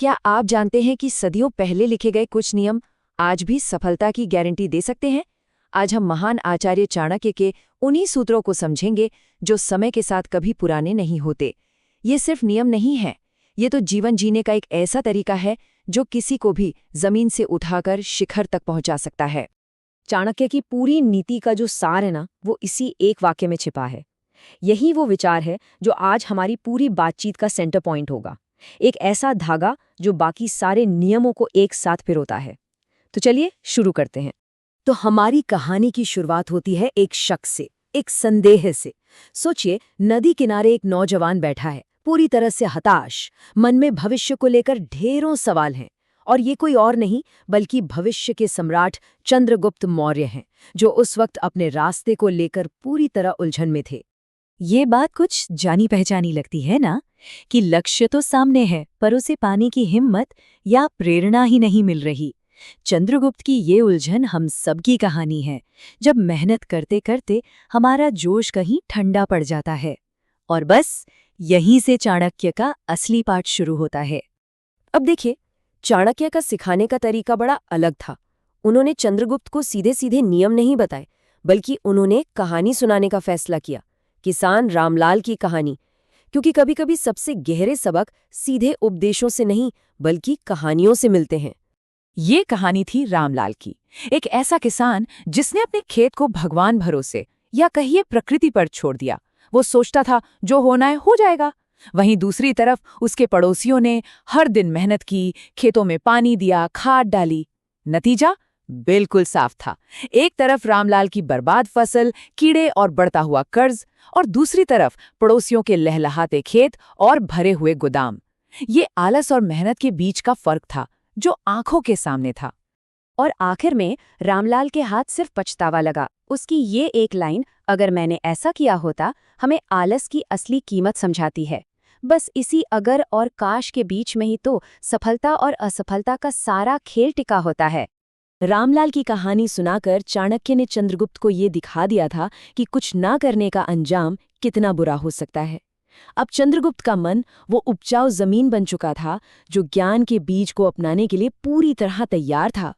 क्या आप जानते हैं कि सदियों पहले लिखे गए कुछ नियम आज भी सफलता की गारंटी दे सकते हैं? आज हम महान आचार्य चाणक्य के उन्हीं सूत्रों को समझेंगे जो समय के साथ कभी पुराने नहीं होते। ये सिर्फ नियम नहीं है, ये तो जीवन जीने का एक ऐसा तरीका है जो किसी को भी जमीन से उठाकर शिखर तक पहुंचा सकता है। चाणक्य की पूरी नीति का जो सार है ना, वो इसी एक वाक्य में छिपा है। यही वो विचार है जो आज हमारी पूरी बातचीत का सेंटर पॉइंट होगा। एक ऐसा धागा जो बाकी सारे नियमों को एक साथ पिरोता है। तो चलिए शुरू करते हैं। तो हमारी कहानी की शुरुआत होती है एक शक से, एक संदेह से। सोचिए, नदी किनारे एक नौजवान बैठा है, पूरी तरह से हताश। मन में भविष्य को लेकर ढेरों सवाल हैं। और ये कोई और नहीं बल्कि भविष्य के सम्राट चंद्रगुप्त मौर्य हैं, जो उस वक्त अपने रास्ते को लेकर पूरी तरह उलझन में थे। ये बात कुछ जानी पहचानी लगती है ना, कि लक्ष्य तो सामने है पर उसे पाने की हिम्मत या प्रेरणा ही नहीं मिल रही। चंद्रगुप्त की ये उलझन हम सबकी कहानी है, जब मेहनत करते करते हमारा जोश कहीं ठंडा पड़ जाता है। और बस यहीं से चाणक्य का असली पाठ शुरू होता है। अब देखिए, चाणक्य का सिखाने का तरीका बड़ा अलग था। उन्होंने चंद्रगुप्त को सीधे सीधे नियम नहीं बताए, बल्कि उन्होंने कहानी सुनाने का फैसला किया, किसान रामलाल की कहानी। क्योंकि कभी-कभी सबसे गहरे सबक सीधे उपदेशों से नहीं बल्कि कहानियों से मिलते हैं। ये कहानी थी रामलाल की, एक ऐसा किसान जिसने अपने खेत को भगवान भरोसे या कहिए प्रकृति पर छोड़ दिया। वो सोचता था जो होना है हो जाएगा। वहीं दूसरी तरफ उसके पड़ोसियों ने हर दिन मेहनत की, खेतों में पानी दिया, खाद डाली। नतीजा बिल्कुल साफ था। एक तरफ रामलाल की बर्बाद फसल, कीड़े और बढ़ता हुआ कर्ज, और दूसरी तरफ पड़ोसियों के लहलहाते खेत और भरे हुए गोदाम। ये आलस और मेहनत के बीच का फर्क था जो आंखों के सामने था। और आखिर में रामलाल के हाथ सिर्फ पछतावा लगा। उसकी ये एक लाइन, अगर मैंने ऐसा किया होता, हमें आलस की असली कीमत समझाती है। बस इसी अगर और काश के बीच में ही तो सफलता और असफलता का सारा खेल टिका होता है। रामलाल की कहानी सुनाकर चाणक्य ने चंद्रगुप्त को ये दिखा दिया था कि कुछ ना करने का अंजाम कितना बुरा हो सकता है। अब चंद्रगुप्त का मन वो उपजाऊ जमीन बन चुका था जो ज्ञान के बीज को अपनाने के लिए पूरी तरह तैयार था।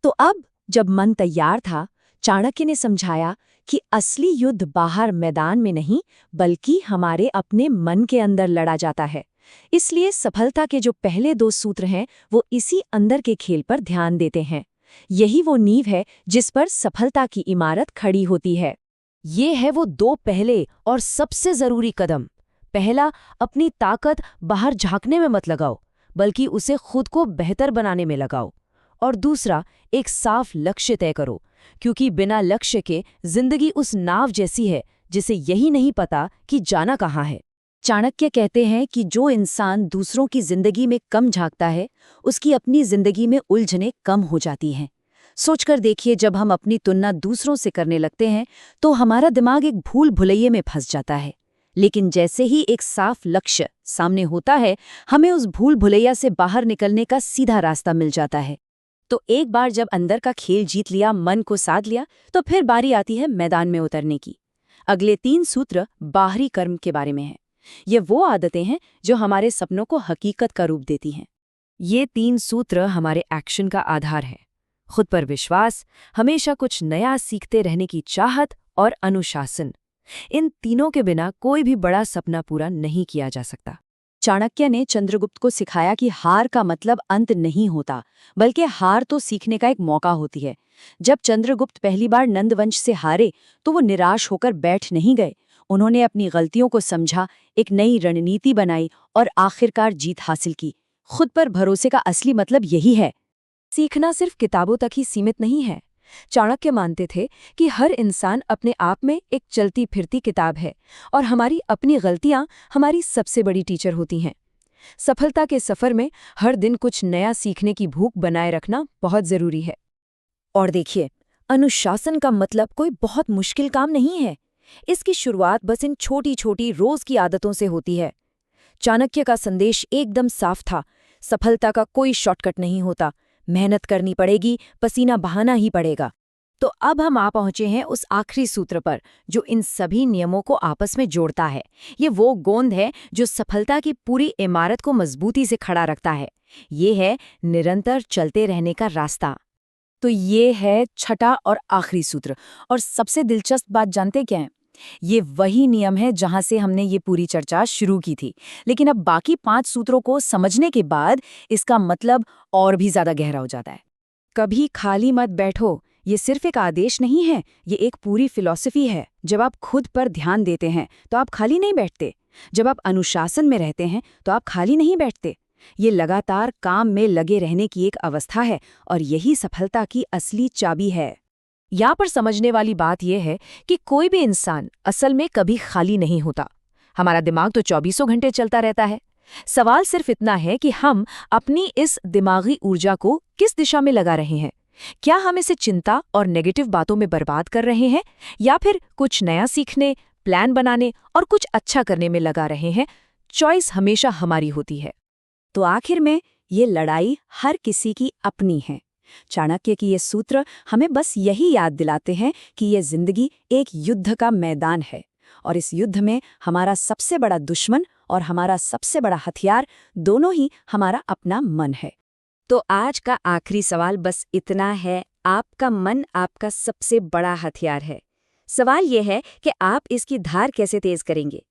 तो अब जब मन तैयार था, चाणक्य ने समझाया कि असली युद्ध बाहर मैदान में नहीं बल्कि हमारे अपने मन के अंदर लड़ा जाता है। इसलिए सफलता के जो पहले 2 सूत्र हैं वो इसी अंदर के खेल पर ध्यान देते हैं। यही वो नींव है जिस पर सफलता की इमारत खड़ी होती है। ये है वो 2 पहले और सबसे जरूरी कदम। पहला, अपनी ताकत बाहर झांकने में मत लगाओ बल्कि उसे खुद को बेहतर बनाने में लगाओ। और दूसरा, एक साफ लक्ष्य तय करो, क्योंकि बिना लक्ष्य के जिंदगी उस नाव जैसी है जिसे यही नहीं पता कि जाना कहाँ है। चाणक्य कहते हैं कि जो इंसान दूसरों की जिंदगी में कम झांकता है, उसकी अपनी जिंदगी में उलझनें कम हो जाती हैं। सोचकर देखिए, जब हम अपनी तुलना दूसरों से करने लगते हैं तो हमारा दिमाग एक भूल भुलैये में फंस जाता है। लेकिन जैसे ही एक साफ लक्ष्य सामने होता है, हमें उस भूल भुलैया से बाहर निकलने का सीधा रास्ता मिल जाता है। तो एक बार जब अंदर का खेल जीत लिया, मन को साध लिया, तो फिर बारी आती है मैदान में उतरने की। अगले 3 सूत्र बाहरी कर्म के बारे में हैं। ये वो आदतें हैं जो हमारे सपनों को हकीकत का रूप देती हैं। ये 3 सूत्र हमारे एक्शन का आधार है। खुद पर विश्वास, हमेशा कुछ नया सीखते रहने की चाहत और अनुशासन। इन तीनों के बिना कोई भी बड़ा सपना पूरा नहीं किया जा सकता। चाणक्य ने चंद्रगुप्त को सिखाया कि हार का मतलब अंत नहीं होता, बल्कि हार तो सीखने का एक मौका होती है। जब चंद्रगुप्त पहली बार नंदवंश से हारे तो वो निराश होकर बैठ नहीं गए। उन्होंने अपनी गलतियों को समझा, एक नई रणनीति बनाई और आखिरकार जीत हासिल की। खुद पर भरोसे का असली मतलब यही है। सीखना सिर्फ किताबों तक ही सीमित नहीं है। चाणक्य मानते थे कि हर इंसान अपने आप में एक चलती फिरती किताब है और हमारी अपनी गलतियां हमारी सबसे बड़ी टीचर होती हैं। सफलता के सफर में हर दिन कुछ नया सीखने की भूख बनाए रखना बहुत जरूरी है। और देखिए, अनुशासन का मतलब कोई बहुत मुश्किल काम नहीं है। इसकी शुरुआत बस इन छोटी छोटी रोज की आदतों से होती है। चाणक्य का संदेश एकदम साफ था, सफलता का कोई शॉर्टकट नहीं होता। मेहनत करनी पड़ेगी, पसीना बहाना ही पड़ेगा। तो अब हम आ पहुंचे हैं उस आखिरी सूत्र पर जो इन सभी नियमों को आपस में जोड़ता है। ये वो गोंद है जो सफलता की पूरी इमारत को मजबूती से खड़ा रखता है। ये है निरंतर चलते रहने का रास्ता। तो ये है छठा और आखिरी सूत्र। और सबसे दिलचस्प बात जानते क्या है? ये वही नियम है जहां से हमने ये पूरी चर्चा शुरू की थी। लेकिन अब बाकी 5 सूत्रों को समझने के बाद इसका मतलब और भी ज्यादा गहरा हो जाता है। कभी खाली मत बैठो, ये सिर्फ एक आदेश नहीं है, ये एक पूरी फिलॉसफी है। जब आप खुद पर ध्यान देते हैं तो आप खाली नहीं बैठते। जब आप अनुशासन में रहते हैं तो आप खाली नहीं बैठते। ये लगातार काम में लगे रहने की एक अवस्था है और यही सफलता की असली चाबी है। यहाँ पर समझने वाली बात यह है कि कोई भी इंसान असल में कभी खाली नहीं होता। हमारा दिमाग तो 24 घंटे चलता रहता है। सवाल सिर्फ इतना है कि हम अपनी इस दिमागी ऊर्जा को किस दिशा में लगा रहे हैं। क्या हम इसे चिंता और नेगेटिव बातों में बर्बाद कर रहे हैं या फिर कुछ नया सीखने, प्लान बनाने और कुछ अच्छा करने में लगा रहे हैं? चॉइस हमेशा हमारी होती है। तो आखिर में ये लड़ाई हर किसी की अपनी है। चाणक्य की ये सूत्र हमें बस यही याद दिलाते हैं कि ये जिंदगी एक युद्ध का मैदान है और इस युद्ध में हमारा सबसे बड़ा दुश्मन और हमारा सबसे बड़ा हथियार दोनों ही हमारा अपना मन है। तो आज का आखिरी सवाल बस इतना है, आपका मन आपका सबसे बड़ा हथियार है। सवाल यह है कि आप इसकी धार कैसे तेज करेंगे।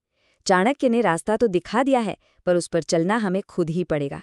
चाणक्य ने रास्ता तो दिखा दिया है, पर उस पर चलना हमें खुद ही पड़ेगा।